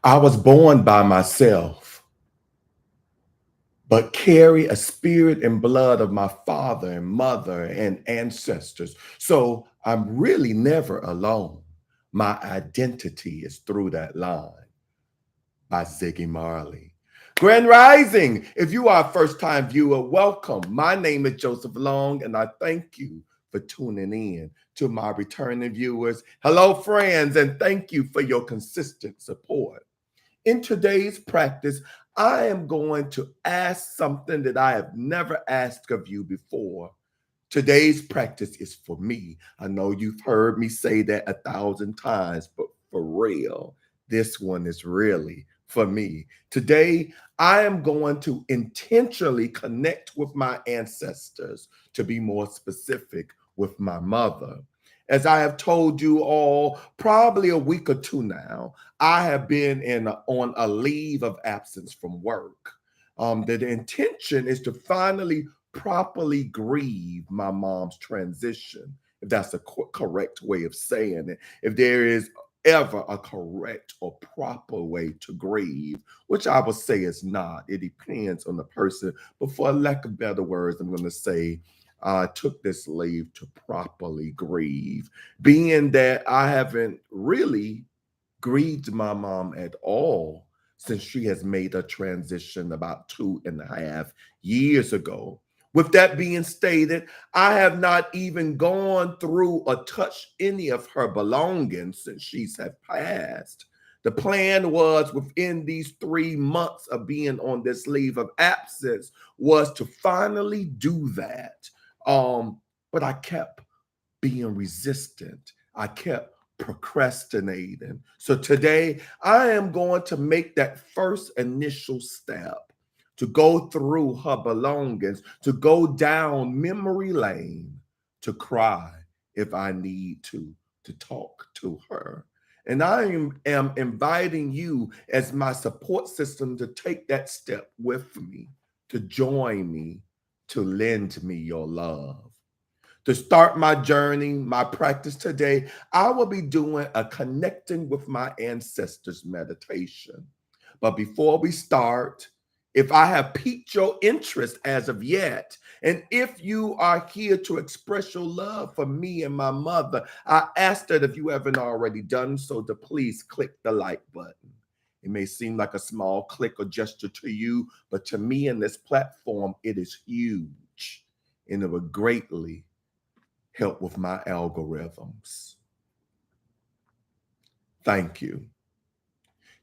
I was born by myself, but carry a spirit and blood of my father and mother and ancestors. So I'm really never alone. My identity is through that line by Ziggy Marley. Grand Rising, if you are a first time viewer, welcome. My name is Joseph Long, and I thank you for tuning in. To my returning viewers, hello, friends, and thank you for your consistent support. In today's practice, I am going to ask something that I have never asked of you before. Today's practice is for me. I know you've heard me say that 1,000 times, but for real, this one is really for me. Today, I am going to intentionally connect with my ancestors, to be more specific, with my mother. As I have told you all, probably a week or two now, I have been on a leave of absence from work. The intention is to finally properly grieve my mom's transition, if that's a correct way of saying it. If there is ever a correct or proper way to grieve, which I would say is not. It depends on the person. But for lack of better words, I'm going to say I took this leave to properly grieve, being that I haven't really grieved my mom at all since she has made a transition about 2.5 years ago. With that being stated, I have not even gone through or touched any of her belongings since she's have passed. The plan was within these 3 months of being on this leave of absence was to finally do that. But I kept being resistant. I kept procrastinating. So today I am going to make that first initial step to go through her belongings, to go down memory lane, to cry if I need to talk to her. And I am inviting you as my support system to take that step with me, to join me, to lend me your love. To start my journey, my practice today, I will be doing a connecting with my ancestors meditation. But before we start, if I have piqued your interest as of yet, and if you are here to express your love for me and my mother, I ask that if you haven't already done so, to please click the like button. It may seem like a small click or gesture to you, but to me in this platform, it is huge, and it will greatly help with my algorithms. Thank you.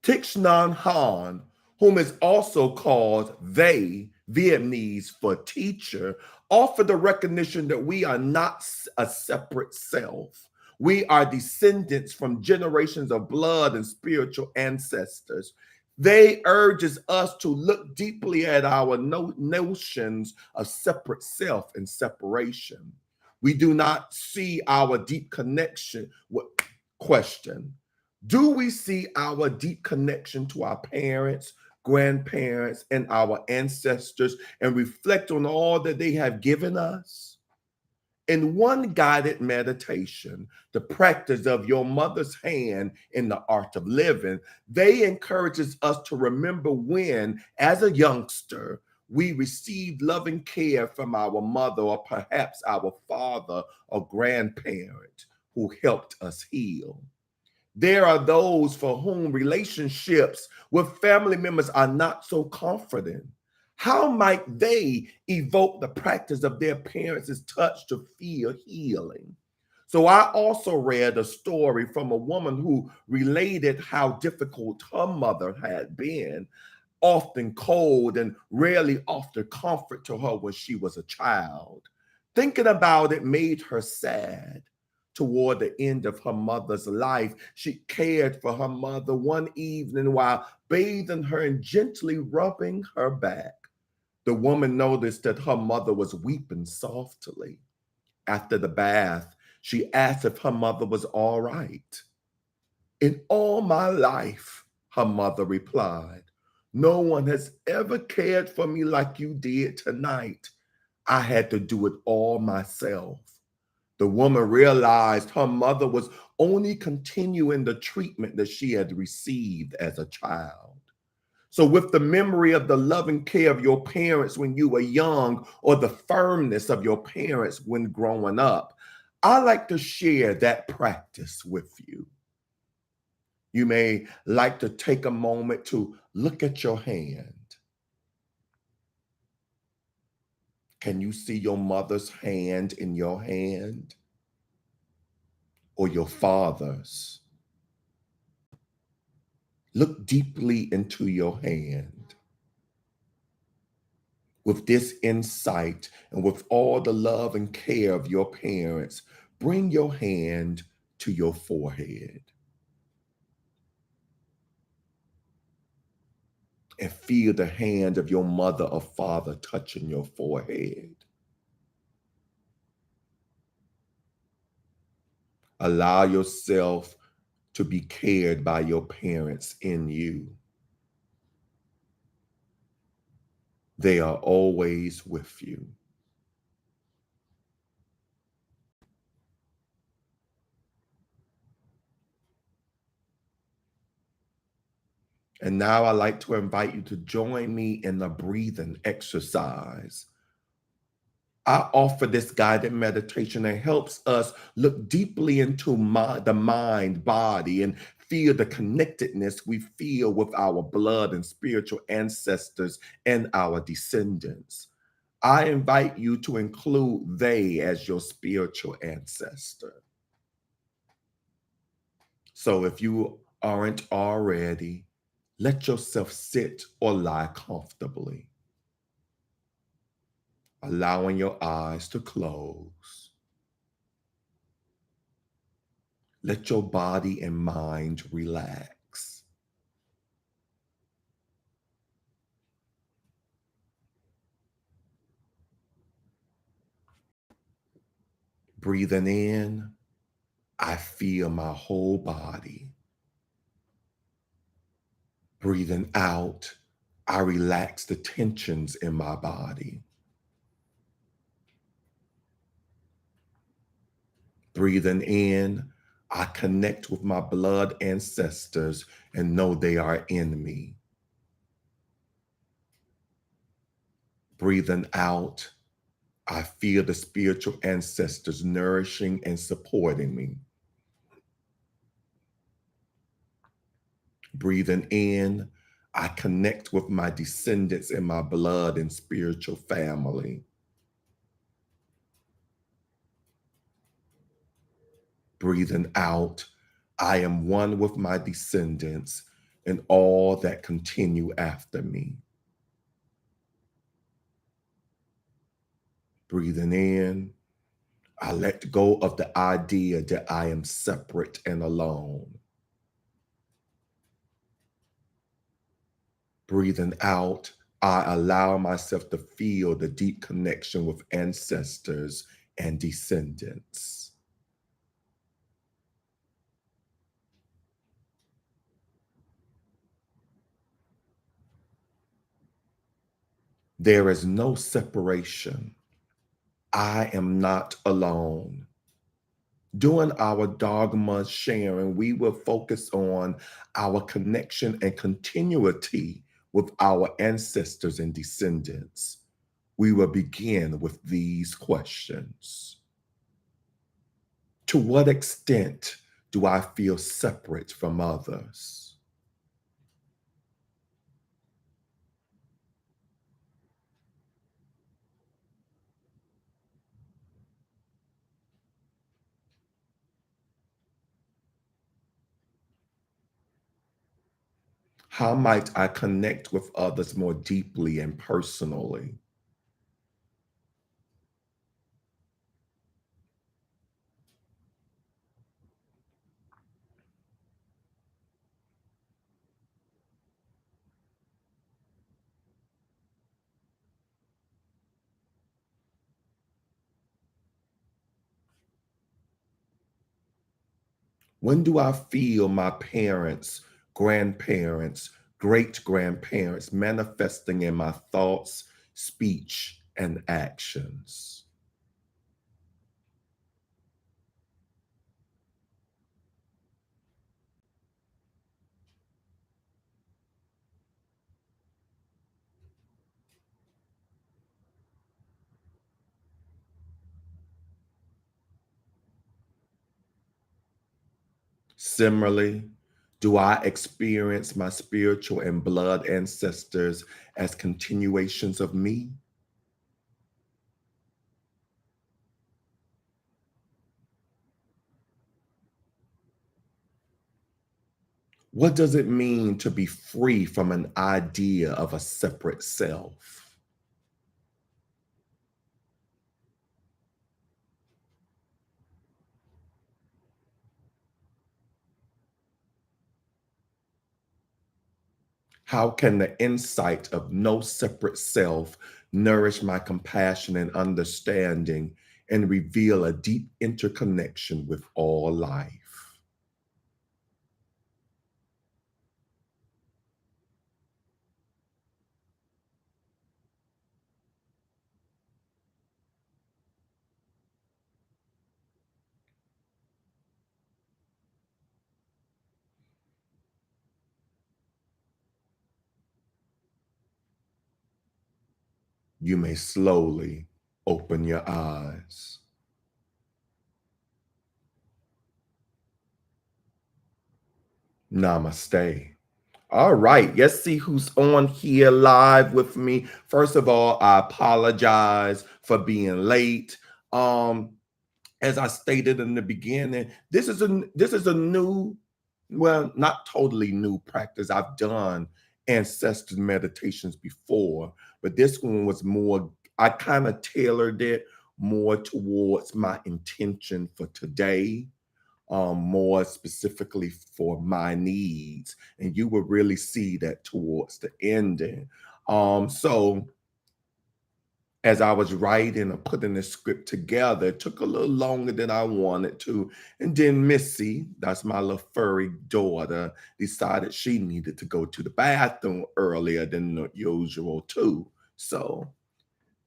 Thich Nhat Hahn, whom is also called they, Vietnamese for teacher, offer the recognition that we are not a separate self. We are descendants from generations of blood and spiritual ancestors. They urges us to look deeply at our notions of separate self and separation. We do not see our deep connection. Question: do we see our deep connection to our parents, grandparents, and our ancestors and reflect on all that they have given us? In one guided meditation, the practice of your mother's hand in the art of living, they encourages us to remember when, as a youngster, we received loving care from our mother or perhaps our father or grandparent who helped us heal. There are those for whom relationships with family members are not so comforting. How might they evoke the practice of their parents' touch to feel healing? So I also read a story from a woman who related how difficult her mother had been, often cold and rarely offered comfort to her when she was a child. Thinking about it made her sad. Toward the end of her mother's life, she cared for her mother one evening while bathing her and gently rubbing her back. The woman noticed that her mother was weeping softly. After the bath, she asked if her mother was all right. In all my life, her mother replied, no one has ever cared for me like you did tonight. I had to do it all myself. The woman realized her mother was only continuing the treatment that she had received as a child. So, with the memory of the loving care of your parents when you were young, or the firmness of your parents when growing up, I like to share that practice with you. You may like to take a moment to look at your hand. Can you see your mother's hand in your hand, or your father's? Look deeply into your hand. With this insight and with all the love and care of your parents, bring your hand to your forehead and feel the hand of your mother or father touching your forehead. Allow yourself to be cared by your parents in you. They are always with you. And now I'd like to invite you to join me in the breathing exercise. I offer this guided meditation that helps us look deeply into the mind, body, and feel the connectedness we feel with our blood and spiritual ancestors and our descendants. I invite you to include they as your spiritual ancestor. So if you aren't already, let yourself sit or lie comfortably, allowing your eyes to close. Let your body and mind relax. Breathing in, I feel my whole body. Breathing out, I relax the tensions in my body. Breathing in, I connect with my blood ancestors and know they are in me. Breathing out, I feel the spiritual ancestors nourishing and supporting me. Breathing in, I connect with my descendants in my blood and spiritual family. Breathing out, I am one with my descendants and all that continue after me. Breathing in, I let go of the idea that I am separate and alone. Breathing out, I allow myself to feel the deep connection with ancestors and descendants. There is no separation. I am not alone. During our dogma sharing, we will focus on our connection and continuity with our ancestors and descendants. We will begin with these questions. To what extent do I feel separate from others? How might I connect with others more deeply and personally? When do I feel my parents, grandparents, great grandparents manifesting in my thoughts, speech, and actions? Similarly, do I experience my spiritual and blood ancestors as continuations of me? What does it mean to be free from an idea of a separate self? How can the insight of no separate self nourish my compassion and understanding and reveal a deep interconnection with all life? You may slowly open your eyes. Namaste. All right, let's see who's on here live with me. First of all, I apologize for being late. Um, as I stated in the beginning, this is a new, well, not totally new practice. I've done ancestor meditations before, but this one was more, I kind of tailored it more towards my intention for today, more specifically for my needs. And you will really see that towards the ending. So as I was writing or putting the script together, it took a little longer than I wanted to. And then Missy, that's my little furry daughter, decided she needed to go to the bathroom earlier than the usual too. So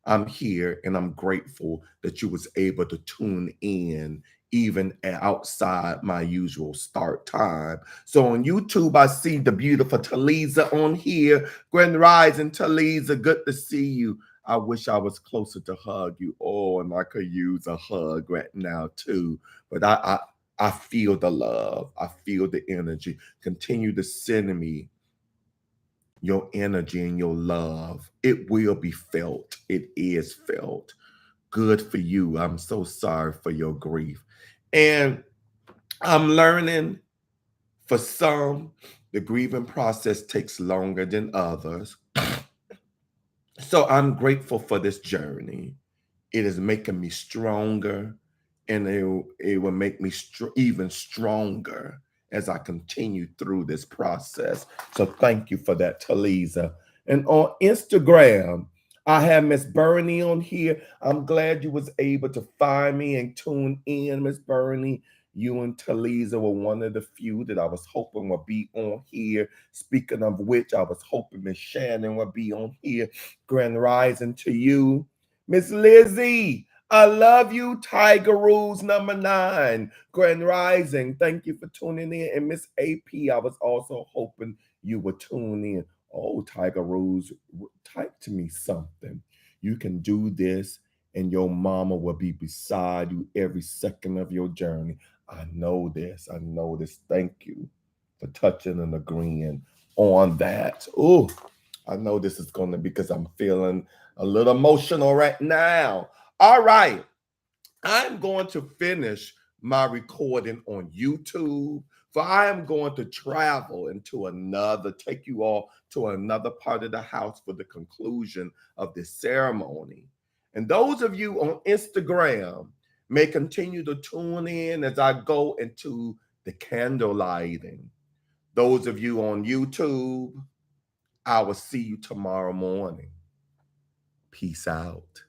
I'm here and I'm grateful that you was able to tune in even outside my usual start time. So on YouTube, I see the beautiful Taliza on here. Grand Rising, Taliza, good to see you. I wish I was closer to hug you. Oh, and I could use a hug right now too. But I feel the love. I feel the energy. Continue to send me your energy and your love. It will be felt. It is felt. Good for you. I'm so sorry for your grief. And I'm learning for some, the grieving process takes longer than others. So I'm grateful for this journey. It is making me stronger, and it will make me even stronger as I continue through this process. So thank you for that, Taliza. And on Instagram, I have Miss Bernie on here. I'm glad you was able to find me and tune in, Miss Bernie. You and Taliza were one of the few that I was hoping would be on here. Speaking of which, I was hoping Miss Shannon would be on here. Grand Rising to you. Miss Lizzie, I love you. Tiger Rules #9. Grand Rising. Thank you for tuning in. And Miss AP, I was also hoping you would tune in. Oh, Tiger Rules, type to me something. You can do this, and your mama will be beside you every second of your journey. I know this. I know this. Thank you for touching and agreeing on that. Oh, I know this is going to be because I'm feeling a little emotional right now. All right. I'm going to finish my recording on YouTube, for I am going to travel into take you all to another part of the house for the conclusion of this ceremony. And those of you on Instagram may continue to tune in as I go into the candle lighting. Those of you on YouTube, I will see you tomorrow morning. Peace out.